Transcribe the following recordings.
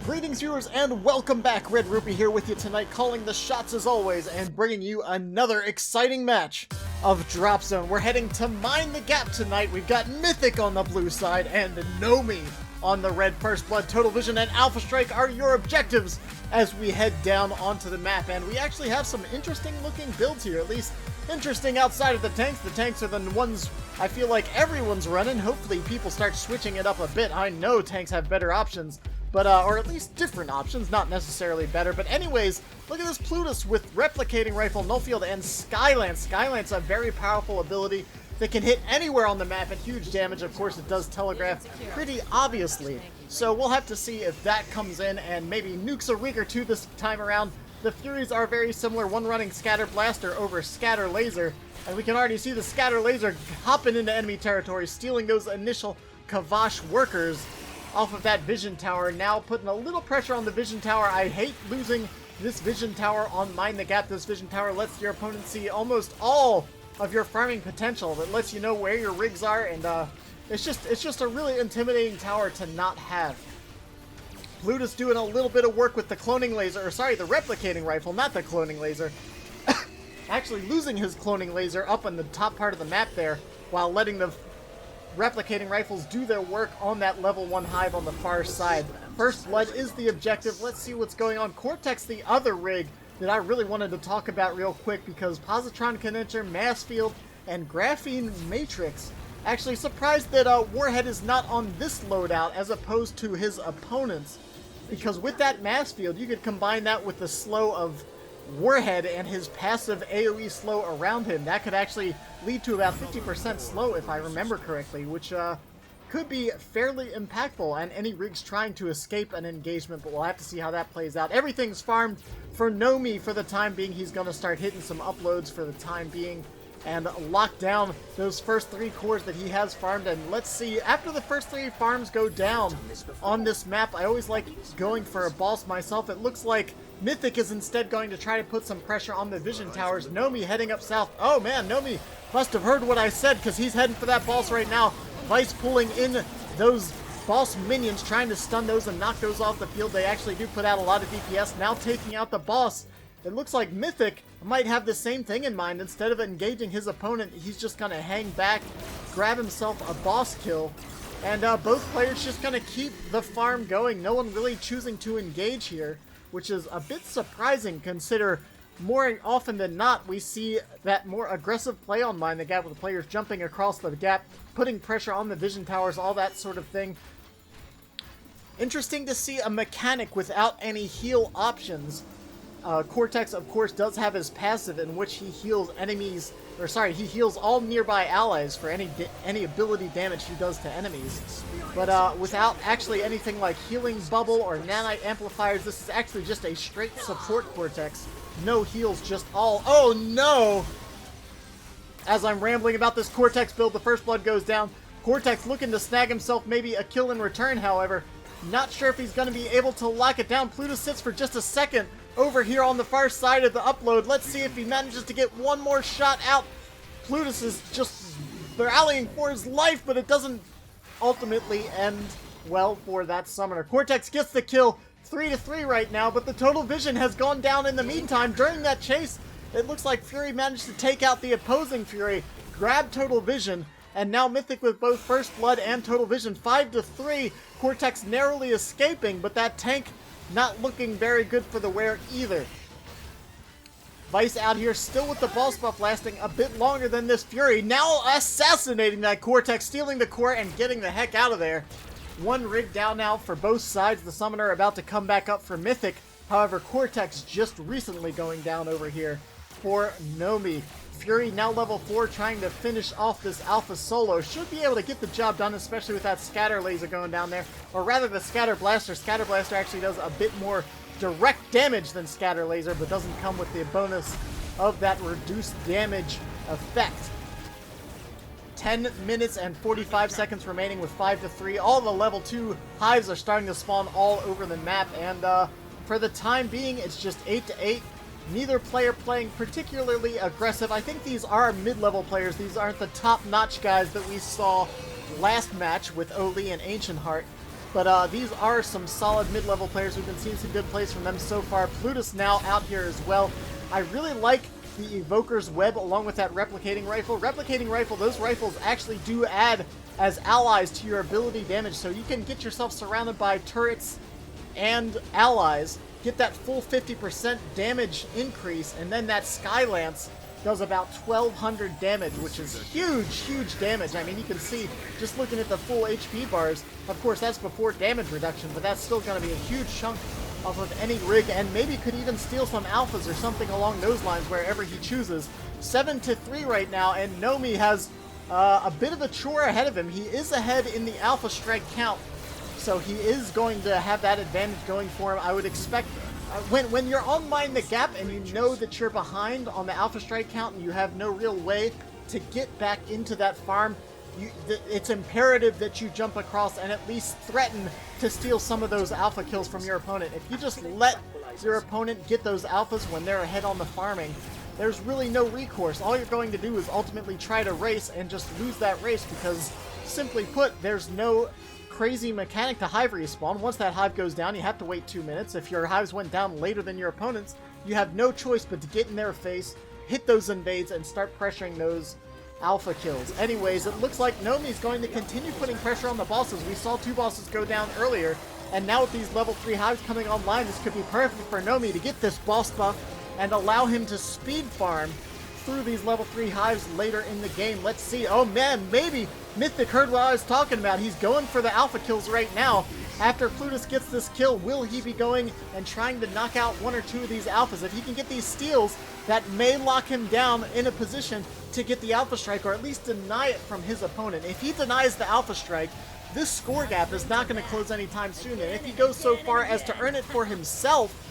Greetings viewers and welcome back. Red-Rupee here with you tonight, calling the shots as always and bringing you another exciting match of DropZone. We're heading to Mine the Gap tonight. We've got Mythic on the blue side and Knowme on the red. First Blood, Total Vision, and Alpha Strike are your objectives as we head down onto the map. And we actually have some interesting looking builds here, at least interesting outside of the tanks. The tanks are the ones I feel like everyone's running. Hopefully people start switching it up a bit. I know tanks have better options, but or at least different options, not necessarily better. But anyways, look at this Plutus with Replicating Rifle, Nullfield, and Skylance. Skylance, a very powerful ability that can hit anywhere on the map at huge damage. Of course, it does telegraph pretty obviously. So we'll have to see if that comes in and maybe nukes a rig or two this time around. The Furies are very similar, one running Scatter Blaster over Scatter Laser, and we can already see the Scatter Laser hopping into enemy territory, stealing those initial Kavash workers off of that Vision Tower, now putting a little pressure on the Vision Tower. I hate losing this Vision Tower on Mine the Gap. This Vision Tower lets your opponent see almost all of your farming potential. That lets you know where your rigs are, and it's just a really intimidating tower to not have. Plutus doing a little bit of work with the cloning laser, or sorry, the replicating rifle, not the cloning laser. Actually losing his cloning laser up on the top part of the map there, while letting the replicating rifles do their work on that level 1 hive on the far side. First Blood is the objective. Let's see what's going on. Cortex, the other rig that I really wanted to talk about real quick, because Positron Condenser, Mass Field, and Graphene Matrix. Actually surprised that Warhead is not on this loadout as opposed to his opponents, because with that Mass Field you could combine that with the slow of Warhead and his passive AoE slow around him. That could actually lead to about 50% slow if I remember correctly, which could be fairly impactful on any rigs trying to escape an engagement, but we'll have to see how that plays out. Everything's farmed for Knowme for the time being. He's going to start hitting some uploads for the time being and lock down those first 3 cores that he has farmed. And let's see, after the first 3 farms go down on this map, I always like going for a boss myself. It looks like Mythic is instead going to try to put some pressure on the Vision Towers. Knowme heading up south. Oh man, Knowme must have heard what I said, because he's heading for that boss right now. Vice pulling in those boss minions, trying to stun those and knock those off the field. They actually do put out a lot of DPS. Now taking out the boss. It looks like Mythic might have the same thing in mind. Instead of engaging his opponent, he's just going to hang back, grab himself a boss kill, and both players just going to keep the farm going. No one really choosing to engage here, which is a bit surprising. Consider more often than not we see that more aggressive play on Mine the Gap, with the players jumping across the gap, putting pressure on the Vision Towers, all that sort of thing. Interesting to see a mechanic without any heal options. Cortex, of course, does have his passive in which he heals enemies, or sorry, he heals all nearby allies for any ability damage he does to enemies. But without actually anything like Healing Bubble or Nanite Amplifiers, this is actually just a straight support Cortex. No heals, just all. Oh no! As I'm rambling about this Cortex build, the First Blood goes down. Cortex looking to snag himself maybe a kill in return, however. Not sure if he's going to be able to lock it down. Plutus sits for just a second over here on the far side of the upload. Let's see if he manages to get one more shot out. Plutus is just rallying for his life, but it doesn't ultimately end well for that summoner. Cortex gets the kill, 3-3 right now, but the Total Vision has gone down in the meantime. During that chase, it looks like Fury managed to take out the opposing Fury, grab Total Vision, and now Mythic with both First Blood and Total Vision, 5-3. Cortex narrowly escaping, but that tank not looking very good for the wear either. Vice out here still with the boss buff lasting a bit longer than this Fury, now assassinating that Cortex, stealing the core and getting the heck out of there. One rig down now for both sides. The summoner about to come back up for Mythic. However, Cortex just recently going down over here for Knowme. Fury now level 4, trying to finish off this Alpha solo. Should be able to get the job done, especially with that Scatter Laser going down there. Or rather the Scatter Blaster. Scatter Blaster actually does a bit more direct damage than Scatter Laser, but doesn't come with the bonus of that reduced damage effect. 10 minutes and 45 seconds remaining with 5-3. All the level 2 hives are starting to spawn all over the map, and for the time being, it's just 8-8. Neither player playing particularly aggressive. I think these are mid-level players. These aren't the top-notch guys that we saw last match with Ohlee and Ancient Heart. But these are some solid mid-level players. We've been seeing some good plays from them so far. Plutus now out here as well. I really like the Evoker's Web along with that Replicating Rifle. Replicating Rifle, those rifles actually do add as allies to your ability damage, so you can get yourself surrounded by turrets and allies, get that full 50% damage increase, and then that Sky Lance does about 1,200 damage, which is huge damage. I mean, you can see, just looking at the full HP bars, of course, that's before damage reduction, but that's still going to be a huge chunk off of any rig, and maybe could even steal some alphas or something along those lines wherever he chooses. 7-3 right now, and Knowme has a bit of a chore ahead of him. He is ahead in the alpha strike count, so he is going to have that advantage going for him. I would expect when you're on Mind the Gap and you know that you're behind on the alpha strike count and you have no real way to get back into that farm, it's imperative that you jump across and at least threaten to steal some of those alpha kills from your opponent. If you just let your opponent get those alphas when they're ahead on the farming, there's really no recourse. All you're going to do is ultimately try to race and just lose that race because, simply put, there's no crazy mechanic to hive respawn. Once that hive goes down, you have to wait 2 minutes. If your hives went down later than your opponents, you have no choice but to get in their face, hit those invades, and start pressuring those alpha kills. Anyways, it looks like Knowme's going to continue putting pressure on the bosses. We saw 2 bosses go down earlier, and now with these level 3 hives coming online, this could be perfect for Knowme to get this boss buff and allow him to speed farm through these level 3 hives later in the game. Let's see. Oh man, maybe Mythic heard what I was talking about. He's going for the alpha kills right now. After Plutus gets this kill, will he be going and trying to knock out 1 or 2 of these alphas? If he can get these steals, that may lock him down in a position to get the alpha strike, or at least deny it from his opponent. If he denies the alpha strike, this score gap is not going to close anytime soon. And if he goes so far as to earn it for himself,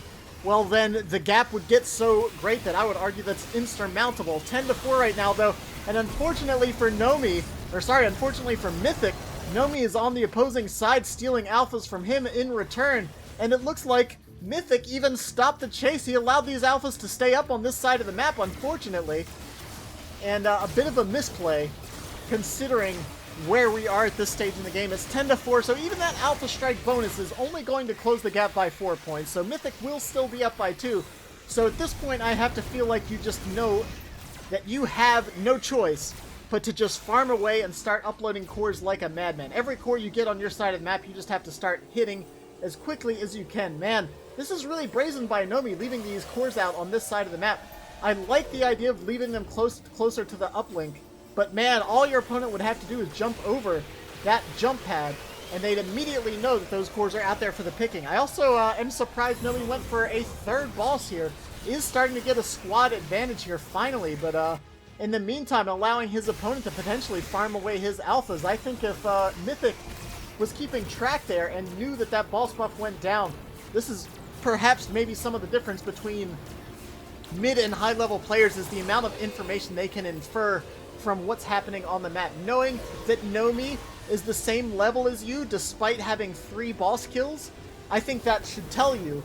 well then the gap would get so great that I would argue that's insurmountable. 10-4 right now though, and unfortunately for unfortunately for Mythic, Knowme is on the opposing side stealing alphas from him in return, and it looks like Mythic even stopped the chase. He allowed these alphas to stay up on this side of the map, unfortunately, and a bit of a misplay considering where we are at this stage in the game. It's 10-4, so even that alpha strike bonus is only going to close the gap by 4 points, so Mythic will still be up by 2. So at this point, I have to feel like you just know that you have no choice but to just farm away and start uploading cores like a madman. Every core you get on your side of the map, you just have to start hitting as quickly as you can. Man, this is really brazen by Knowme, leaving these cores out on this side of the map. I like the idea of leaving them closer to the uplink, but man, all your opponent would have to do is jump over that jump pad, and they'd immediately know that those cores are out there for the picking. I also am surprised Knowme went for a 3rd boss here. Is starting to get a squad advantage here finally, but in the meantime, allowing his opponent to potentially farm away his alphas. I think if Mythic was keeping track there and knew that that boss buff went down, this is perhaps maybe some of the difference between mid and high level players, is the amount of information they can infer from what's happening on the map. Knowing that Knowme is the same level as you despite having 3 boss kills, I think that should tell you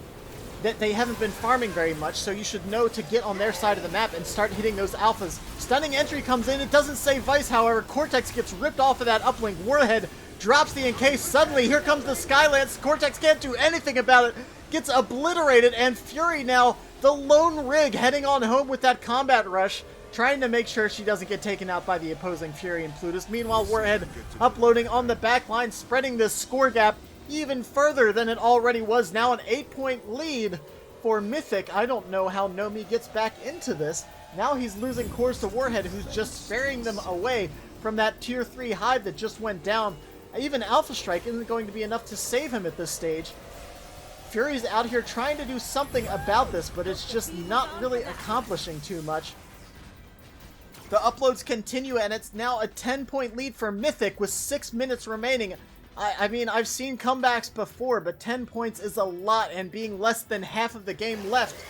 that they haven't been farming very much, so you should know to get on their side of the map and start hitting those alphas. Stunning entry comes in. It doesn't save Vice, however. Cortex gets ripped off of that uplink. Warhead drops the encase. Suddenly, here comes the Skylance. Cortex can't do anything about it. Gets obliterated, and Fury now, the lone rig, heading on home with that combat rush, trying to make sure she doesn't get taken out by the opposing Fury and Plutus. Meanwhile, Warhead uploading on the back line, spreading this score gap even further than it already was. Now an 8-point lead for Mythic. I don't know how Knowme gets back into this. Now he's losing cores to Warhead, who's just sparing them away from that tier 3 hive that just went down. Even Alpha Strike isn't going to be enough to save him at this stage. Fury's out here trying to do something about this, but it's just not really accomplishing too much. The uploads continue, and it's now a 10-point lead for Mythic with 6 minutes remaining. I mean, I've seen comebacks before, but 10 points is a lot, and being less than half of the game left,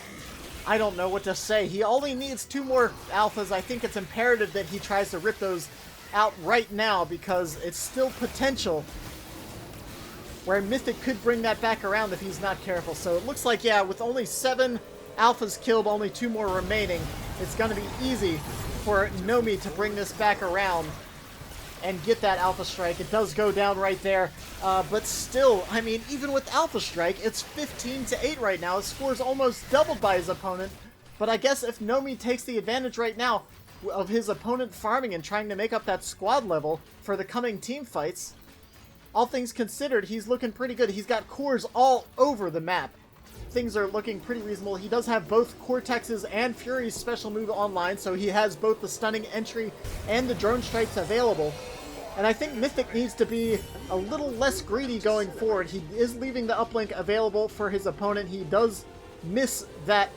I don't know what to say. He only needs 2 more alphas. I think it's imperative that he tries to rip those out right now, because it's still potential where Mythic could bring that back around if he's not careful. So it looks like, yeah, with only 7 alphas killed, only 2 more remaining, it's going to be easy for Knowme to bring this back around. and get that Alpha Strike. It does go down right there, but still, I mean, even with Alpha Strike, it's 15-8 right now. His score is almost doubled by his opponent, but I guess if Knowme takes the advantage right now of his opponent farming and trying to make up that squad level for the coming team fights, all things considered, he's looking pretty good. He's got cores all over the map. Things are looking pretty reasonable. He does have both Cortex's and Fury's special move online, so he has both the stunning entry and the drone strikes available. And I think Mythic needs to be a little less greedy going forward. He is leaving the uplink available for his opponent. He does miss that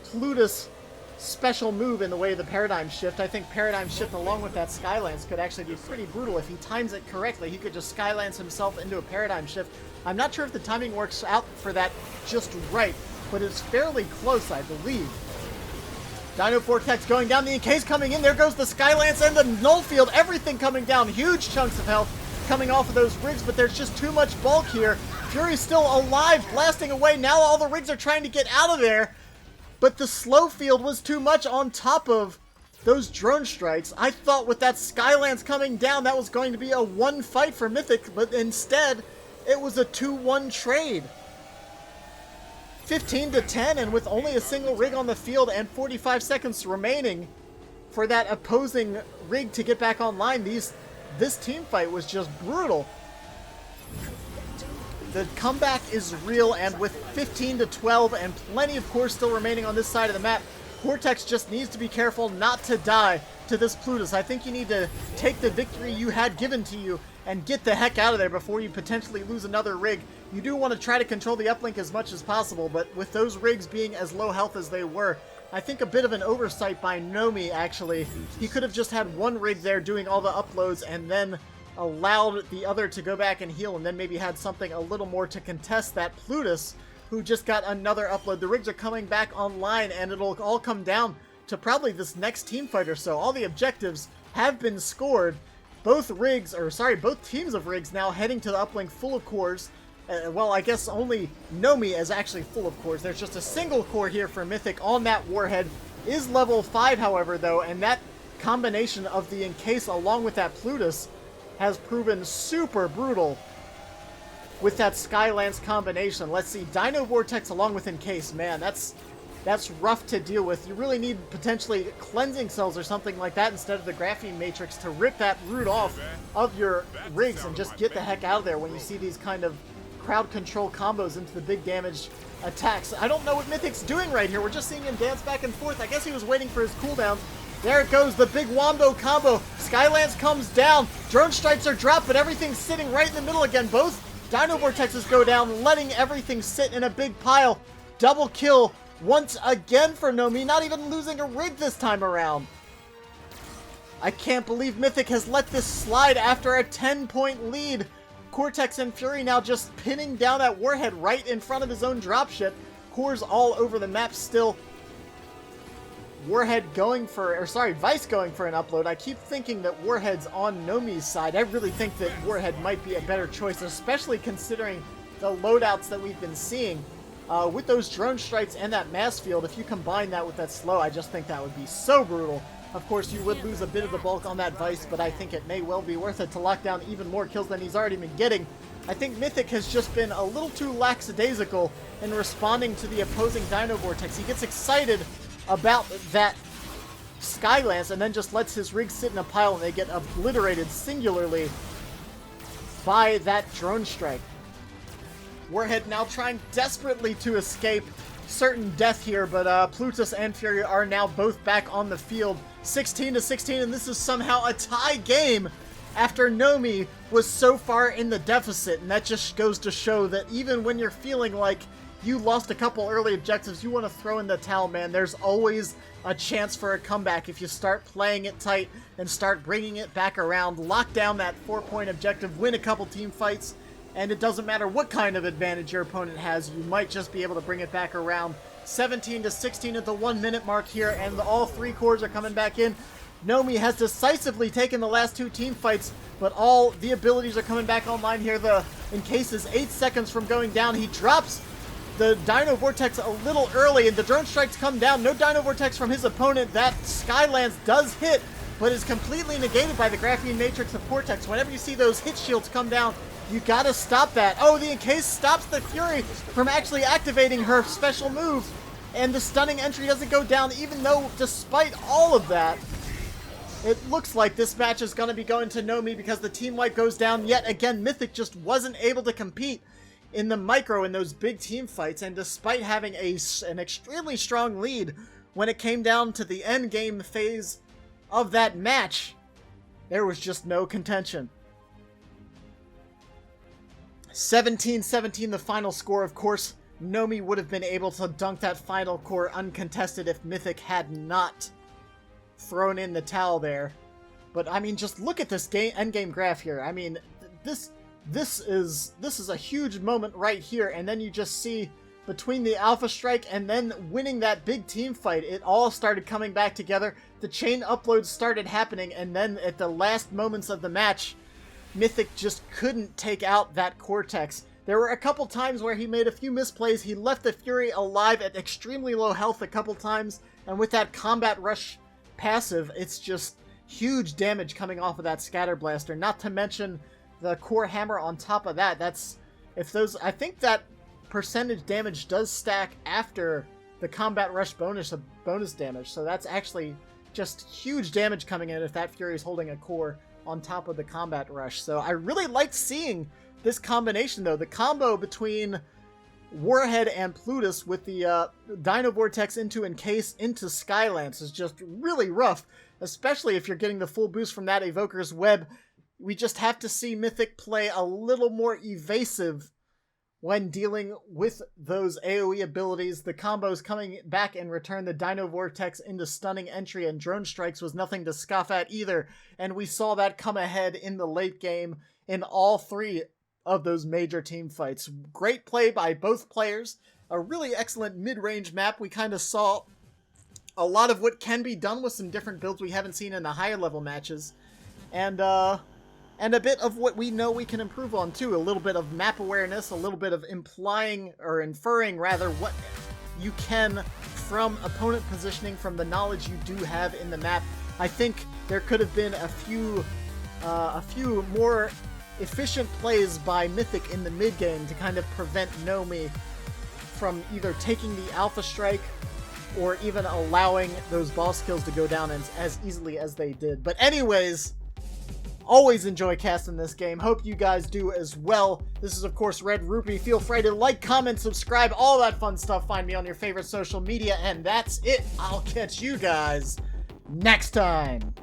Plutus special move in the way of the Paradigm Shift. I think Paradigm Shift along with that Skylance could actually be pretty brutal. If he times it correctly, he could just Skylance himself into a Paradigm Shift. I'm not sure if the timing works out for that just right, but it's fairly close, I believe. Dino Vortex going down, the Encase coming in, there goes the Skylance and the Nullfield, everything coming down, huge chunks of health coming off of those rigs, but there's just too much bulk here. Fury's still alive, blasting away, now all the rigs are trying to get out of there, but the slow field was too much on top of those drone strikes. I thought with that Skylance coming down, that was going to be a one fight for Mythic, but instead, it was a 2-1 trade. 15-10, and with only a single rig on the field and 45 seconds remaining for that opposing rig to get back online, this team fight was just brutal. The comeback is real, and with 15-12 and plenty of cores still remaining on this side of the map, Cortex just needs to be careful not to die to this Plutus. I think you need to take the victory you had given to you and get the heck out of there before you potentially lose another rig. You do want to try to control the uplink as much as possible, but with those rigs being as low health as they were, I think a bit of an oversight by Knowme, actually. He could have just had one rig there doing all the uploads and then allowed the other to go back and heal, and then maybe had something a little more to contest that Plutus, who just got another upload. The rigs are coming back online, and it'll all come down to probably this next team fight or so. All the objectives have been scored. Both teams of rigs now heading to the uplink full of cores. Well, I guess only Knowme is actually full of cores. There's just a single core here for Mythic on that warhead. Is level 5, however, though, and that combination of the Encase along with that Plutus has proven super brutal with that Skylance combination. Let's see, Dino Vortex along with Encase. Man, that's rough to deal with. You really need potentially cleansing cells or something like that instead of the graphene matrix to rip that root off of your rigs and just get the heck out of there when you see these kind of crowd control combos into the big damage attacks. I don't know what Mythic's doing right here. We're just seeing him dance back and forth. I guess he was waiting for his cooldown. There it goes, the big Wombo combo. Skylance comes down. Drone strikes are dropped, but everything's sitting right in the middle again. Both Dino Vortexes go down, letting everything sit in a big pile. Double kill once again for Knowme, not even losing a rig this time around. I can't believe Mythic has let this slide after a 10-point lead. Cortex and Fury now just pinning down that warhead right in front of his own dropship. Cores all over the map still. Vice going for an upload. I keep thinking that Warhead's on Knowme's side. I really think that Warhead might be a better choice, especially considering the loadouts that we've been seeing. With those drone strikes and that mass field, if you combine that with that slow, I just think that would be so brutal. Of course, you would lose a bit of the bulk on that Vice, but I think it may well be worth it to lock down even more kills than he's already been getting. I think Mythic has just been a little too lackadaisical in responding to the opposing Dino Vortex. He gets excited about that Skylance and then just lets his rigs sit in a pile and they get obliterated singularly by that drone strike. Warhead now trying desperately to escape certain death here, but Plutus and Fury are now both back on the field. 16-16, and this is somehow a tie game after Knowme was so far in the deficit, and that just goes to show that even when you're feeling like you lost a couple early objectives, you want to throw in the towel, man. There's always a chance for a comeback if you start playing it tight and start bringing it back around. Lock down that 4-point objective, win a couple team fights, and it doesn't matter what kind of advantage your opponent has, you might just be able to bring it back around. 17-16 at the 1-minute mark here, and all 3 cores are coming back in. Knowme has decisively taken the last 2 team fights, but all the abilities are coming back online here. The Encase is 8 seconds from going down. He drops the Dino Vortex a little early, and the drone strikes come down. No Dino Vortex from his opponent. That Skylance does hit, but is completely negated by the Graphene Matrix of Cortex. Whenever you see those hit shields come down, you gotta stop that. Oh, the Encase stops the Fury from actually activating her special move, and the stunning entry doesn't go down, even though, despite all of that, it looks like this match is gonna be going to Knowme because the team wipe goes down yet again. Mythic just wasn't able to compete in the micro in those big team fights, and despite having an extremely strong lead when it came down to the end game phase of that match, there was just no contention. 17-17 the final score. Of course, Knowme would have been able to dunk that final core uncontested if Mythic had not thrown in the towel there. But I mean, just look at this endgame graph here. I mean, this is a huge moment right here, and then you just see between the Alpha Strike and then winning that big team fight, it all started coming back together. The chain uploads started happening, and then at the last moments of the match, Mythic just couldn't take out that Cortex. There were a couple times where he made a few misplays. He left the Fury alive at extremely low health a couple times, and with that Combat Rush passive, it's just huge damage coming off of that Scatter Blaster, not to mention the Core Hammer on top of that. I think that percentage damage does stack after the Combat Rush bonus damage, so that's actually just huge damage coming in if that Fury is holding a core on top of the Combat Rush. So I really liked seeing this combination, though. The combo between Warhead and Plutus with the Dino Vortex into Encase into Skylance is just really rough, especially if you're getting the full boost from that Evoker's Web. We just have to see Mythic play a little more evasive when dealing with those AoE abilities. The combos coming back in return, the Dino Vortex into Stunning Entry and Drone Strikes was nothing to scoff at either, and we saw that come ahead in the late game in all three of those major team fights. Great play by both players, a really excellent mid-range map. We kind of saw a lot of what can be done with some different builds we haven't seen in the higher level matches, and a bit of what we know we can improve on too. A little bit of map awareness, a little bit of inferring rather what you can from opponent positioning, from the knowledge you do have in the map. I think there could have been a few more efficient plays by Mythic in the mid game to kind of prevent Knowme from either taking the Alpha Strike or even allowing those boss kills to go down as easily as they did. But anyways, always enjoy casting this game. Hope you guys do as well. This is, of course, Red-Rupee. Feel free to like, comment, subscribe, all that fun stuff. Find me on your favorite social media, and that's it. I'll catch you guys next time.